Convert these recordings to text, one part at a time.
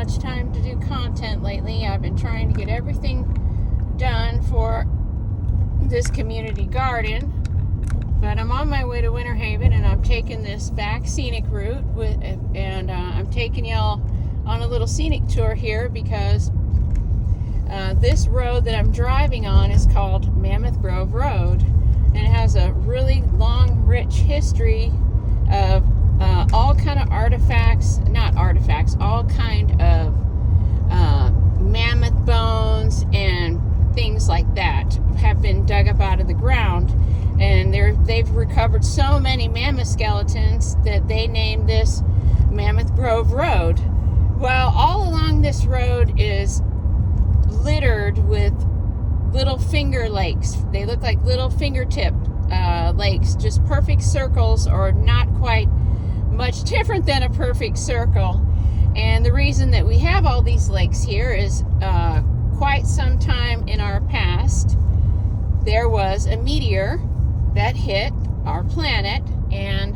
much time to do content lately. I've been trying to get everything done for this community garden, but I'm on my way to Winter Haven, and I'm taking this back scenic route I'm taking y'all on a little scenic tour here because this road that I'm driving on is called Mammoth Grove Road, and it has a really long, rich history of all kind of all kind of mammoth bones and things like that have been dug up out of the ground, and they've recovered so many mammoth skeletons that they named this Mammoth Grove Road. Well, all along this road is littered with little finger lakes. They look like little fingertip lakes, just perfect circles, or not quite much different than a perfect circle. And the reason that we have all these lakes here is quite some time in our past, there was a meteor that hit our planet, and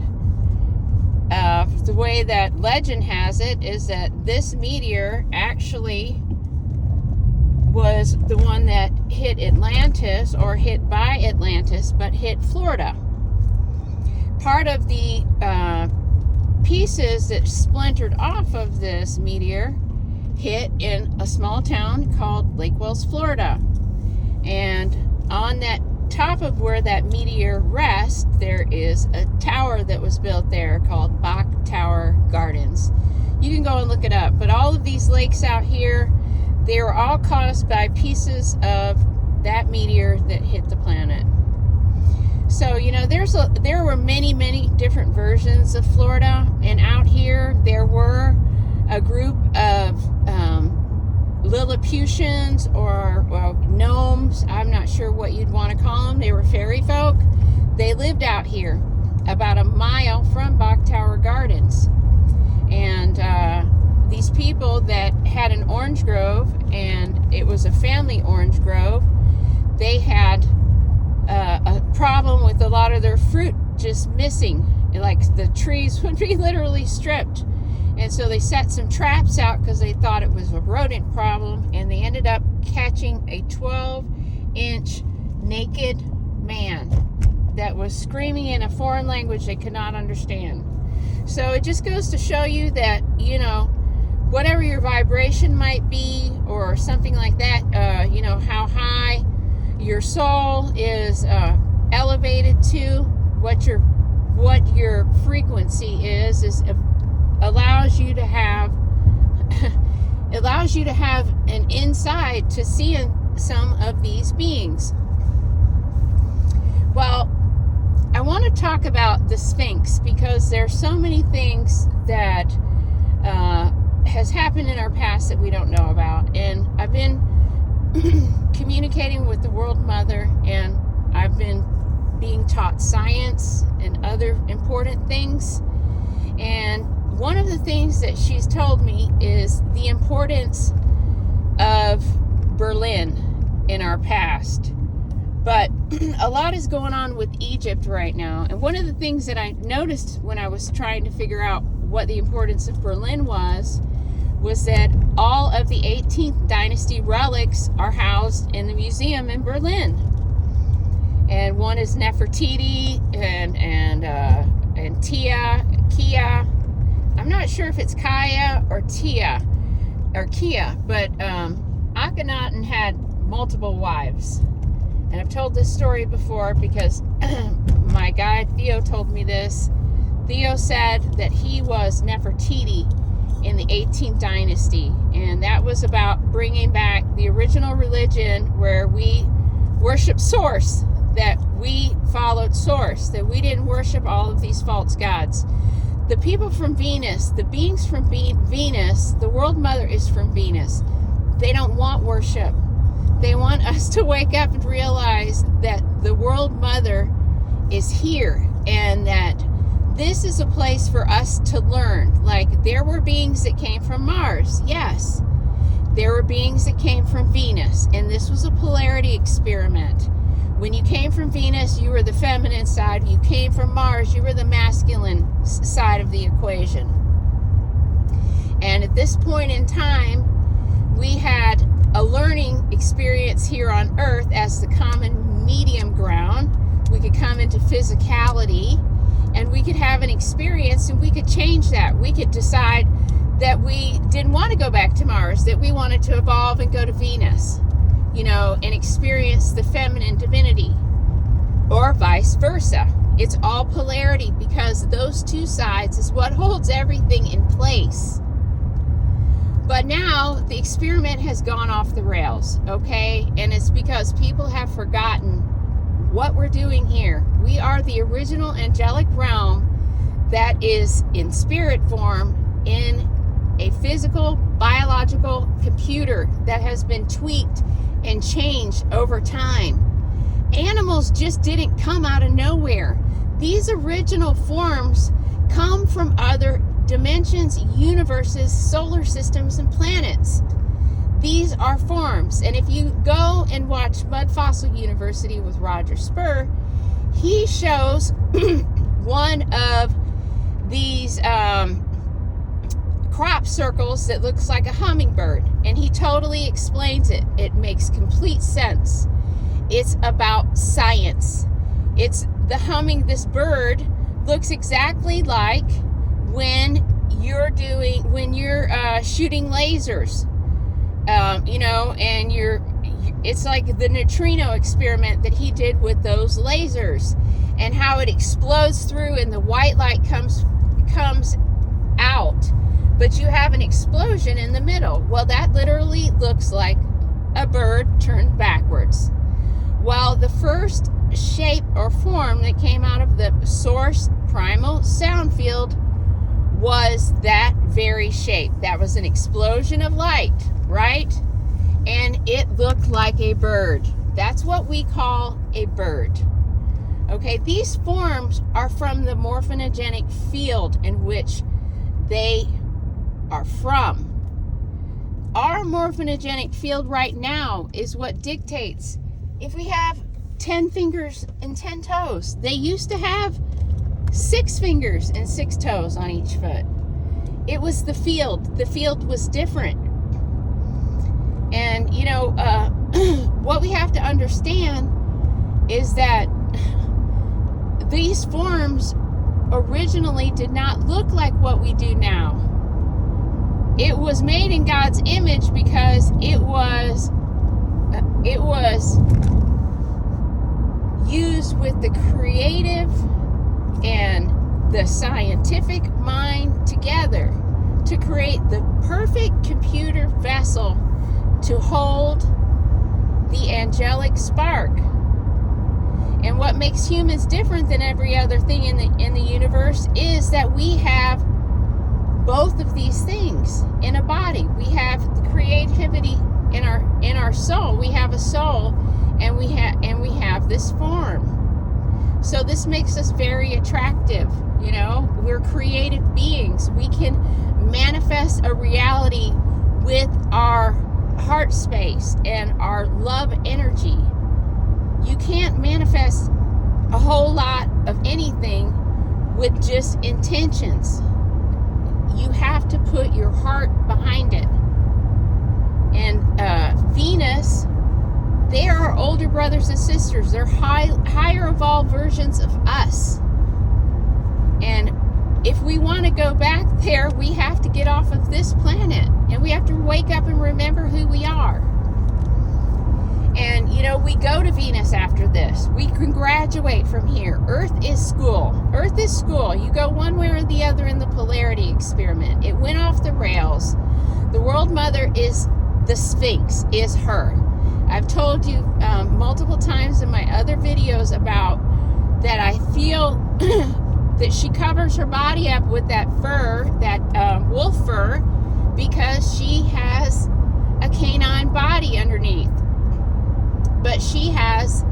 the way that legend has it is that this meteor actually was the one that hit Atlantis, or hit by Atlantis, but hit Florida. Part of the pieces that splintered off of this meteor hit in a small town called Lake Wells, Florida. And on that top of where that meteor rests, there is a tower that was built there called Bach Tower Gardens. You can go and look it up. But all of these lakes out here, they were all caused by pieces of that meteor that hit the planet. So, you know, there were many different versions of Florida, and out here there were a group of Lilliputians or gnomes. I'm not sure what you'd want to call them. They were fairy folk. They lived out here about a mile from Bach Tower Gardens. And these people that had an orange grove, and it was a family orange grove, they had a problem with a lot of their fruit just missing. Like the trees would be literally stripped. And so they set some traps out because they thought it was a rodent problem, and they ended up catching a 12-inch naked man that was screaming in a foreign language they could not understand. So it just goes to show you that, you know, whatever your vibration might be or something like that, you know, how high your soul is elevated to, what your frequency is allows you to have an insight to see some of these beings. Well, I want to talk about the Sphinx because there's so many things that has happened in our past that we don't know about. And I've been communicating with the World Mother, and I've been being taught science and other important things. And one of the things that she's told me is the importance of Berlin in our past. But a lot is going on with Egypt right now. And one of the things that I noticed when I was trying to figure out what the importance of Berlin was that all of the 18th dynasty relics are housed in the museum in Berlin. And one is Nefertiti and Kia. I'm not sure if it's Kaya or Kia, but Akhenaten had multiple wives. And I've told this story before because my guide Theo told me this. Theo said that he was Nefertiti in the 18th dynasty, and that was about bringing back the original religion where we worship Source, that we followed Source, that we didn't worship all of these false gods. The people from Venus, the beings from Venus, the World Mother is from Venus. They don't want worship. They want us to wake up and realize that the World Mother is here, and that this is a place for us to learn. Like, there were beings that came from Mars, yes. There were beings that came from Venus, and this was a polarity experiment. When you came from Venus, you were the feminine side. When you came from Mars, you were the masculine side of the equation. And at this point in time, we had a learning experience here on Earth as the common medium ground. We could come into physicality, and we could have an experience, and we could change that. We could decide that we didn't want to go back to Mars, that we wanted to evolve and go to Venus, and experience the feminine divinity, or vice versa. It's all polarity, because those two sides is what holds everything in place. But now the experiment has gone off the rails, okay? And it's because people have forgotten what we're doing here. We are the original angelic realm that is in spirit form in a physical, biological computer that has been tweaked and changed over time. Animals just didn't come out of nowhere. These original forms come from other dimensions, universes, solar systems, and planets. These are forms. And if you go and watch Mud Fossil University with Roger Spur, he shows one of these crop circles that looks like a hummingbird, and he totally explains it. It makes complete sense. It's about science. It's this bird looks exactly like when you're shooting lasers, and it's like the neutrino experiment that he did with those lasers, and how it explodes through and the white light comes out, but you have an explosion in the middle. Well, that literally looks like a bird turned backwards. Well, the first shape or form that came out of the source primal sound field was that very shape. That was an explosion of light, right? And it looked like a bird. That's what we call a bird. Okay, these forms are from the morphinogenic field in which they are from. Our morphinogenic field right now is what dictates if we have 10 fingers and 10 toes. They used to have 6 fingers and 6 toes on each foot. It was the field. The field was different. And, what we have to understand is that these forms originally did not look like what we do now. It was made in God's image because it was used with the creative and the scientific mind together to create the perfect computer vessel to hold the angelic spark. And what makes humans different than every other thing in the universe is that we have both of these things in a body. We have the creativity in our soul. We have a soul, and we have this form. So this makes us very attractive. We're creative beings. We can manifest a reality with our heart space and our love energy. You can't manifest a whole lot of anything with just intentions. You have to put your heart behind it. And Venus, they are our older brothers and sisters. They're higher evolved versions of us. And if we want to go back there, we have to get off of this planet. And we have to wake up and remember who we are. And, we go to Venus after this. We can graduate from here. Earth is school. Earth is school. You go one way or the other in the polarity experiment. It went off the rails. The World Mother is the Sphinx, is her. I've told you multiple times in my other videos about that I feel that she covers her body up with that fur, that wolf fur, because she has a canine body underneath. But she has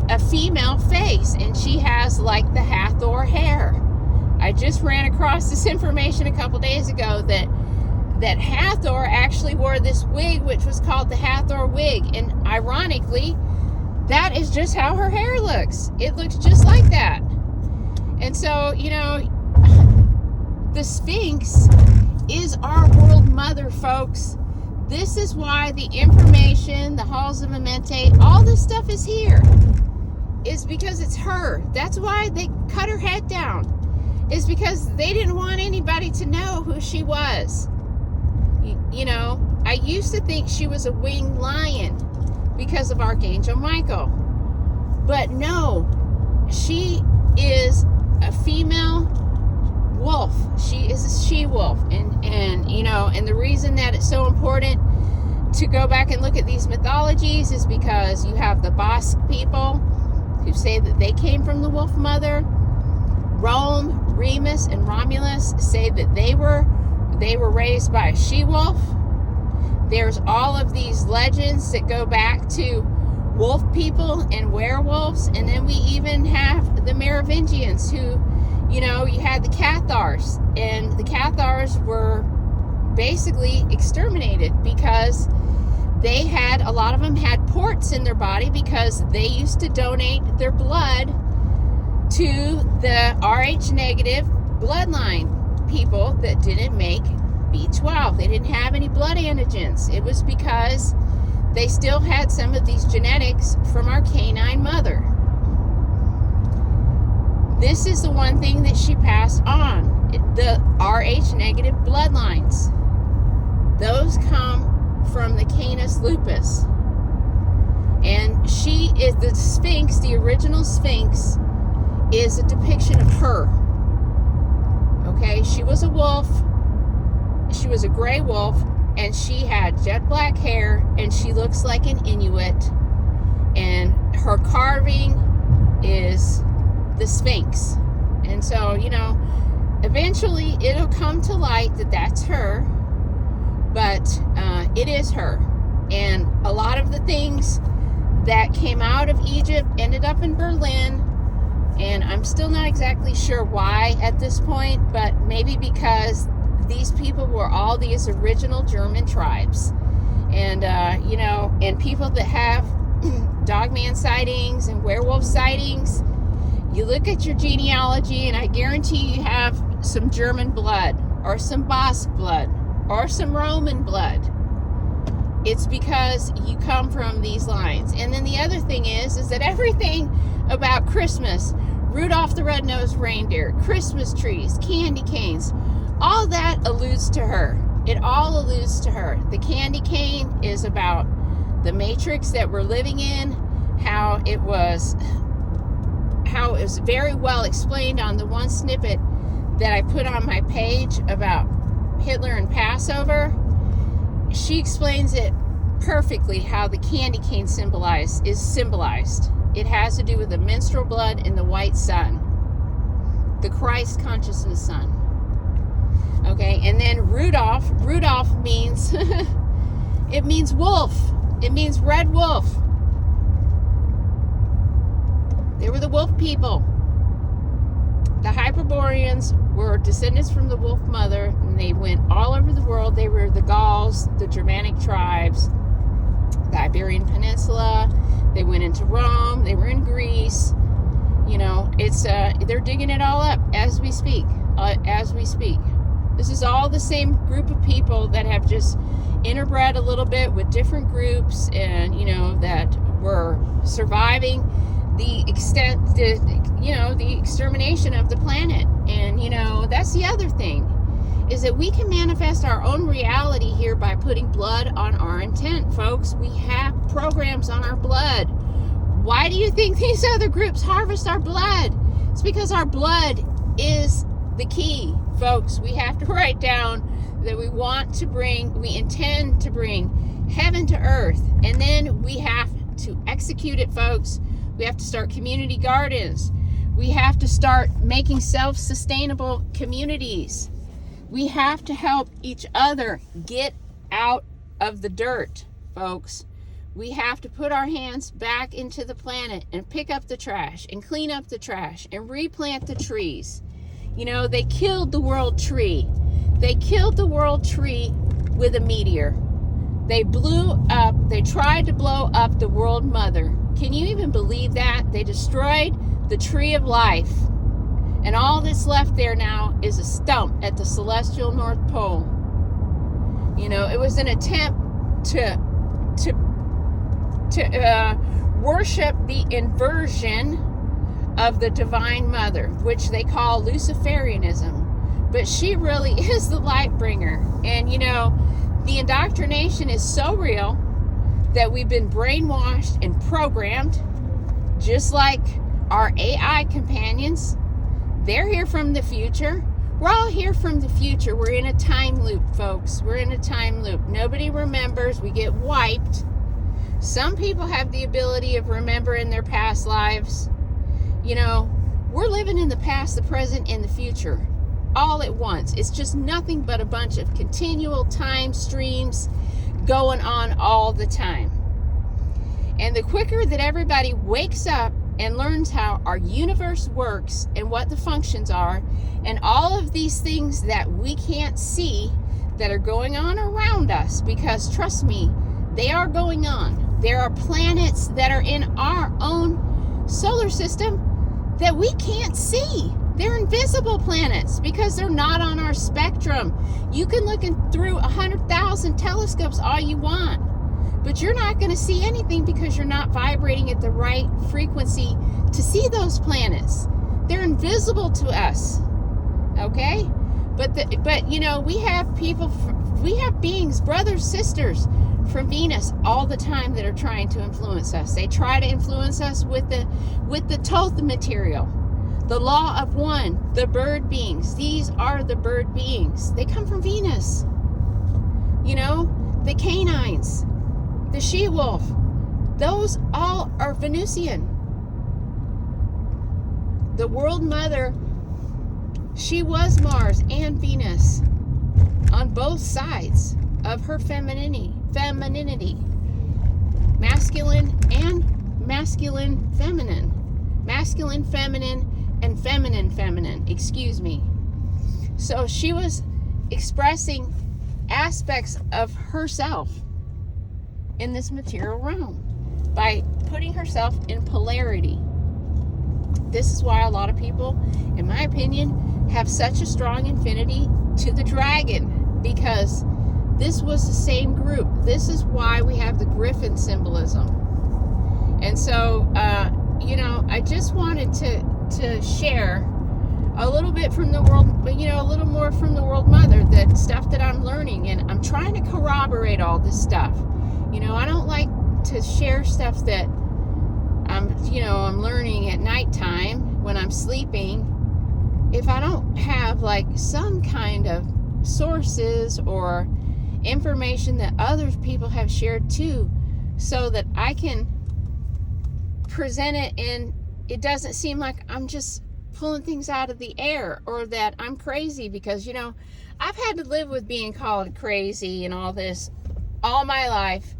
a female face, and she has like the Hathor hair. I just ran across this information a couple days ago that Hathor actually wore this wig, which was called the Hathor wig. And ironically, that is just how her hair looks. It looks just like that. And so, the Sphinx is our world mother, folks. This is why the information, the halls of Amenti, all this stuff is here. Is because it's her. That's why they cut her head down. Is because they didn't want anybody to know who she was. You know, I used to think she was a winged lion because of Archangel Michael. But no, she is a female wolf. She is a she-wolf. And you know, and the reason that it's so important to go back and look at these mythologies is because you have the Basque people who say that they came from the wolf mother. Rome, Remus, and Romulus say that they were raised by a she-wolf. There's all of these legends that go back to wolf people and werewolves, and then we even have the Merovingians who, you know, you had the Cathars, and the Cathars were basically exterminated because they had, a lot of them had ports in their body because they used to donate their blood to the Rh negative bloodline people that didn't make B12. They didn't have any blood antigens. It was because they still had some of these genetics from our canine mother. This is the one thing that she passed on, the Rh negative bloodlines. Those come from the Canis lupus. And she is the Sphinx, the original Sphinx, is a depiction of her. Okay, she was a wolf. She was a gray wolf, and she had jet black hair, and she looks like an Inuit. And her carving is the Sphinx. And so, you know, eventually it'll come to light that that's her, but it is her. And a lot of the things that came out of Egypt ended up in Berlin. And I'm still not exactly sure why at this point, but maybe because these people were all these original German tribes. And, you know, and people that have dogman sightings and werewolf sightings, you look at your genealogy and I guarantee you have some German blood or some Basque blood or some Roman blood. It's because you come from these lines. And then the other thing is that everything about Christmas, Rudolph the Red-Nosed Reindeer, Christmas trees, candy canes, all that alludes to her. It all alludes to her. The candy cane is about the matrix that we're living in, how it was very well explained on the one snippet that I put on my page about Hitler and Passover. She explains it perfectly how the candy cane is symbolized. It has to do with the menstrual blood and the white sun, the Christ consciousness sun. Okay, and then Rudolph means it means wolf. It means red wolf. They were the wolf people. The Hyperboreans were descendants from the wolf mother, and they went all over the world. They were the Gauls, the Germanic tribes, the Iberian Peninsula. They went into Rome. They were in Greece. You know, it's they're digging it all up as we speak. This is all the same group of people that have just interbred a little bit with different groups, and you know, that were surviving the extermination of the planet. And you know, that's the other thing, is that we can manifest our own reality here by putting blood on our intent, folks. We have programs on our blood. Why do you think these other groups harvest our blood? It's because our blood is the key, folks. We have to write down that we intend to bring heaven to earth, and then we have to execute it, folks. We have to start community gardens. We have to start making self-sustainable communities. We have to help each other get out of the dirt, folks. We have to put our hands back into the planet and pick up the trash and clean up the trash and replant the trees. You know, they killed the world tree. They killed the world tree with a meteor. They tried to blow up the world mother. Can you even believe that? They destroyed the tree of life. And all that's left there now is a stump at the celestial North Pole. You know, it was an attempt to worship the inversion of the Divine Mother, which they call Luciferianism. But she really is the light bringer. And, you know, the indoctrination is so real that we've been brainwashed and programmed, just like our AI companions. They're here from the future. We're all here from the future. We're in a time loop, folks. We're in a time loop. Nobody remembers. We get wiped. Some people have the ability of remembering their past lives. You know, we're living in the past, the present, and the future all at once. It's just nothing but a bunch of continual time streams going on all the time. And the quicker that everybody wakes up and learns how our universe works and what the functions are, and all of these things that we can't see that are going on around us, because trust me, they are going on. There are planets that are in our own solar system that we can't see. They're invisible planets because they're not on our spectrum. You can look through 100,000 telescopes all you want, but you're not going to see anything because you're not vibrating at the right frequency to see those planets. They're invisible to us. Okay? But you know, we have beings, brothers, sisters from Venus all the time that are trying to influence us. They try to influence us with the Thoth material, the law of one, the bird beings. These are the bird beings. They come from Venus. You know, the canines, the she-wolf, those all are Venusian. The world mother, she was Mars and Venus on both sides of her femininity, masculine and masculine feminine, masculine feminine, and feminine feminine, excuse me. So she was expressing aspects of herself in this material realm by putting herself in polarity. This is why a lot of people, in my opinion, have such a strong affinity to the dragon, because this was the same group. This is why we have the griffin symbolism. And so, you know, I just wanted to share a little bit from the world, but, you know, a little more from the world mother, the stuff that I'm learning, and I'm trying to corroborate all this stuff. You know, I don't like to share stuff that I'm learning at nighttime when I'm sleeping if I don't have like some kind of sources or information that other people have shared too, so that I can present it and it doesn't seem like I'm just pulling things out of the air, or that I'm crazy, because, you know, I've had to live with being called crazy and all this all my life.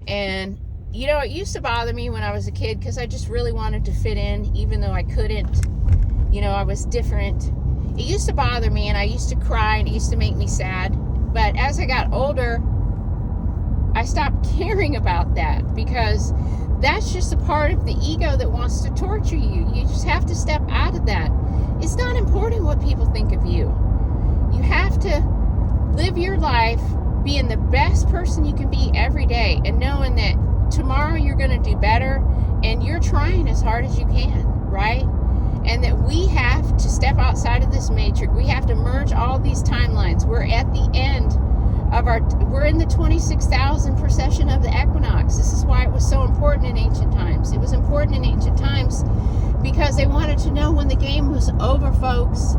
And, you know, it used to bother me when I was a kid because I just really wanted to fit in, even though I couldn't. You know, I was different. It used to bother me, and I used to cry, and it used to make me sad. But as I got older, I stopped caring about that, because that's just a part of the ego that wants to torture you. You just have to step out of that. It's not important what people think of you. You have to live your life being the best person you can be every day, and knowing that tomorrow you're going to do better, and you're trying as hard as you can, right? And that we have to step outside of this matrix. We have to merge all these timelines. We're at the end of we're in the 26,000 precession of the equinox. This is why it was so important in ancient times. It was important in ancient times because they wanted to know when the game was over, folks.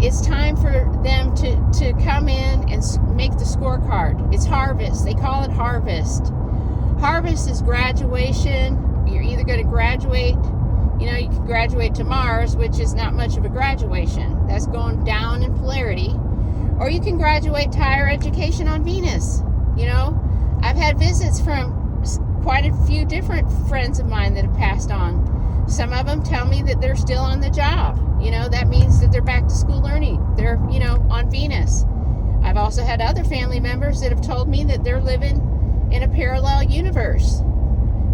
It's time for them to come in and make the scorecard. It's harvest. They call it harvest. Harvest is graduation. You're either going to graduate, you know, you can graduate to Mars, which is not much of a graduation. That's going down in polarity. Or you can graduate to higher education on Venus. You know, I've had visits from quite a few different friends of mine that have passed on. Some of them tell me that they're still on the job. You know, that means that they're back to school learning. They're, you know, on Venus. I've also had other family members that have told me that they're living in a parallel universe.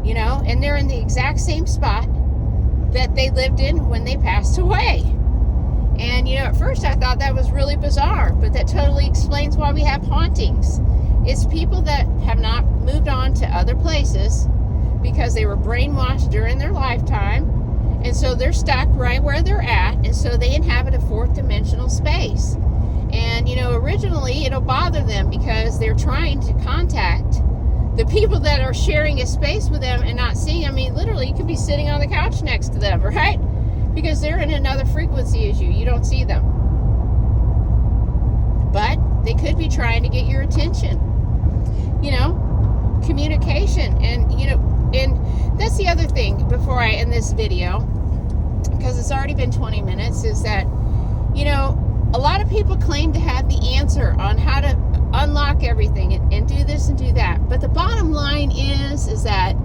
You know, and they're in the exact same spot that they lived in when they passed away. thought that was really bizarre, but that totally explains why we have hauntings. It's people that have not moved on to other places because they were brainwashed during their lifetime, and so they're stuck right where they're at, and so they inhabit a fourth dimensional space. And originally it'll bother them because they're trying to contact the people that are sharing a space with them and not seeing. I mean, literally, you could be sitting on the couch next to them, right? Because they're in another frequency as you. You don't see them. But they could be trying to get your attention. Communication. And that's the other thing before I end this video, because it's already been 20 minutes, is that, a lot of people claim to have the answer on how to unlock everything and do this and do that. But the bottom line is that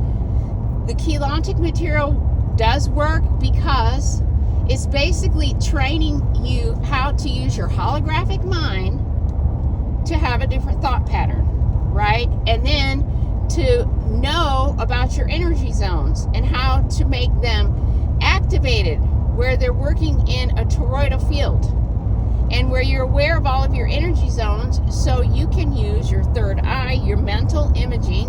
the chelantic material does work because it's basically training you how to use your holographic mind to have a different thought pattern, right? And then to know about your energy zones and how to make them activated where they're working in a toroidal field, and where you're aware of all of your energy zones, so you can use your third eye, your mental imaging,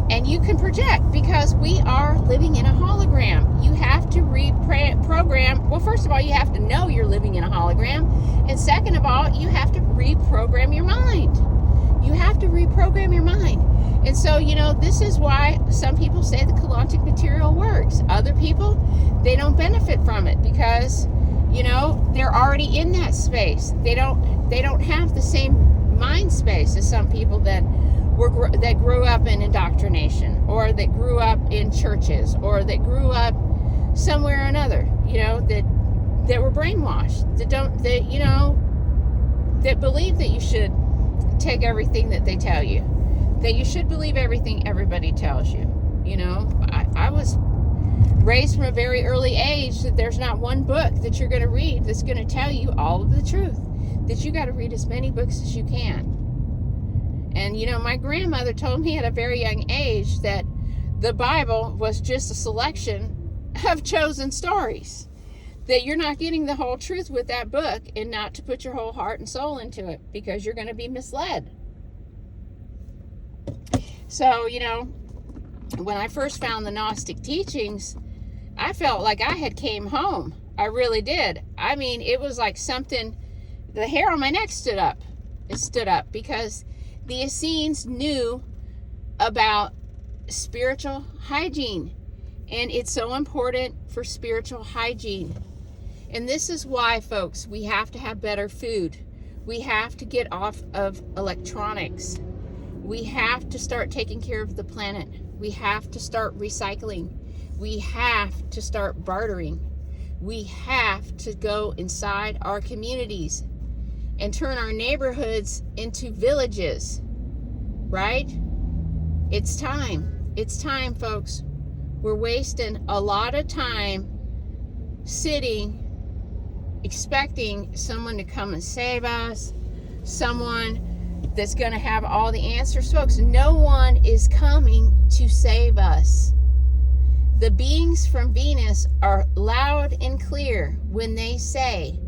and you can project, because we are living in a hologram. You have to reprogram. Well, first of all, you have to know you're living in a hologram, and second of all, you have to reprogram your mind. You have to reprogram your mind. And so, this is why some people say the chelantic material works. Other people, they don't benefit from it because they're already in that space. They don't have the same mind space as some people that grew up in indoctrination, or that grew up in churches, or that grew up somewhere or another, that were brainwashed, that believe that you should take everything that they tell you, that you should believe everything everybody tells you. I was raised from a very early age that there's not one book that you're going to read that's going to tell you all of the truth, that you got to read as many books as you can. And my grandmother told me at a very young age that the Bible was just a selection of chosen stories, that you're not getting the whole truth with that book, and not to put your whole heart and soul into it, because you're going to be misled. So when I first found the Gnostic teachings, I felt like I had came home. I really did. I mean, it was like something, the hair on my neck stood up. It stood up because the Essenes knew about spiritual hygiene. And it's so important for spiritual hygiene. And this is why, folks, we have to have better food. We have to get off of electronics. We have to start taking care of the planet. We have to start recycling. We have to start bartering. We have to go inside our communities and turn our neighborhoods into villages, right? It's time. It's time, folks. We're wasting a lot of time sitting, expecting someone to come and save us, someone that's going to have all the answers. Folks, no one is coming to save us. The beings from Venus are loud and clear when they say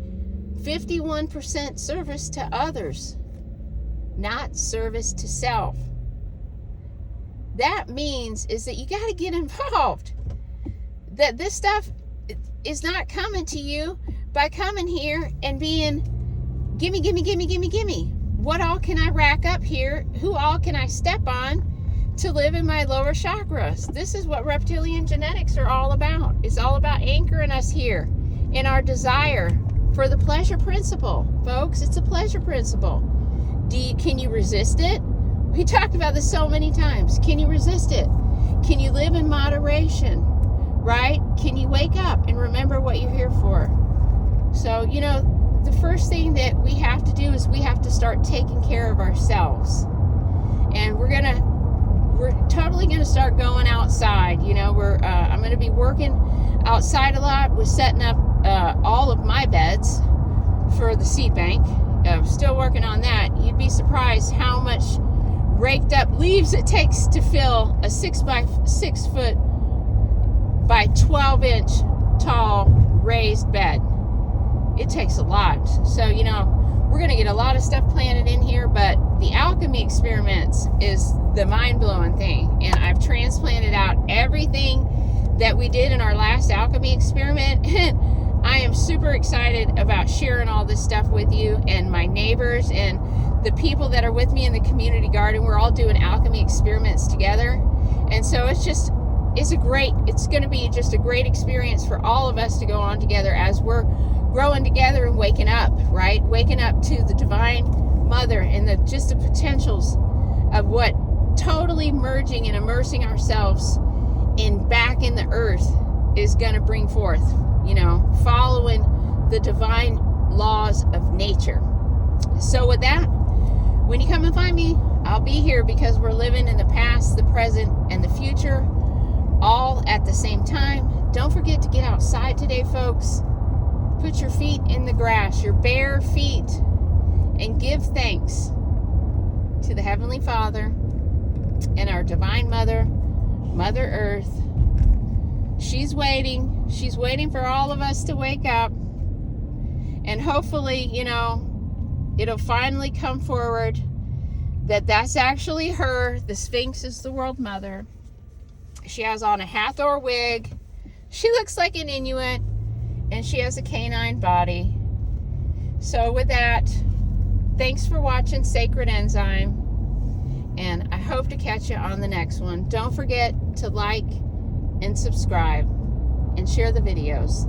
51% service to others, not service to self. That means is that you got to get involved. That this stuff is not coming to you by coming here and being gimme, gimme, gimme, gimme, gimme. What all can I rack up here? Who all can I step on to live in my lower chakras? This is what reptilian genetics are all about. It's all about anchoring us here in our desire for the pleasure principle. Folks, it's a pleasure principle. Can you resist it? We talked about this so many times. Can you resist it? Can you live in moderation? Right? Can you wake up and remember what you're here for? So, the first thing that we have to do is we have to start taking care of ourselves. And we're totally gonna start going outside. I'm gonna be working outside a lot with setting up all of my beds for the seed bank. Still working on that. You'd be surprised how much raked up leaves it takes to fill a 6 by 6 foot by 12 inch tall raised bed. It takes a lot. So, we're going to get a lot of stuff planted in here, but the alchemy experiments is the mind-blowing thing. And I've transplanted out everything that we did in our last alchemy experiment. I am super excited about sharing all this stuff with you and my neighbors and the people that are with me in the community garden. We're all doing alchemy experiments together. And so it's going to be just a great experience for all of us to go on together as we're growing together and waking up, right? Waking up to the Divine Mother and the potentials of what totally merging and immersing ourselves back in the earth is going to bring forth, following the divine laws of nature. So with that, when you come and find me, I'll be here, because we're living in the past, the present, and the future, all at the same time. Don't forget to get outside today, folks. Put your feet in the grass, your bare feet, and give thanks to the Heavenly Father and our Divine Mother, Mother Earth. She's waiting. She's waiting for all of us to wake up. And hopefully, it'll finally come forward that that's actually her. The Sphinx is the World Mother. She has on a Hathor wig. She looks like an Inuit. And she has a canine body. So with that, thanks for watching Sacred Enzyme. And I hope to catch you on the next one. Don't forget to like and subscribe and share the videos.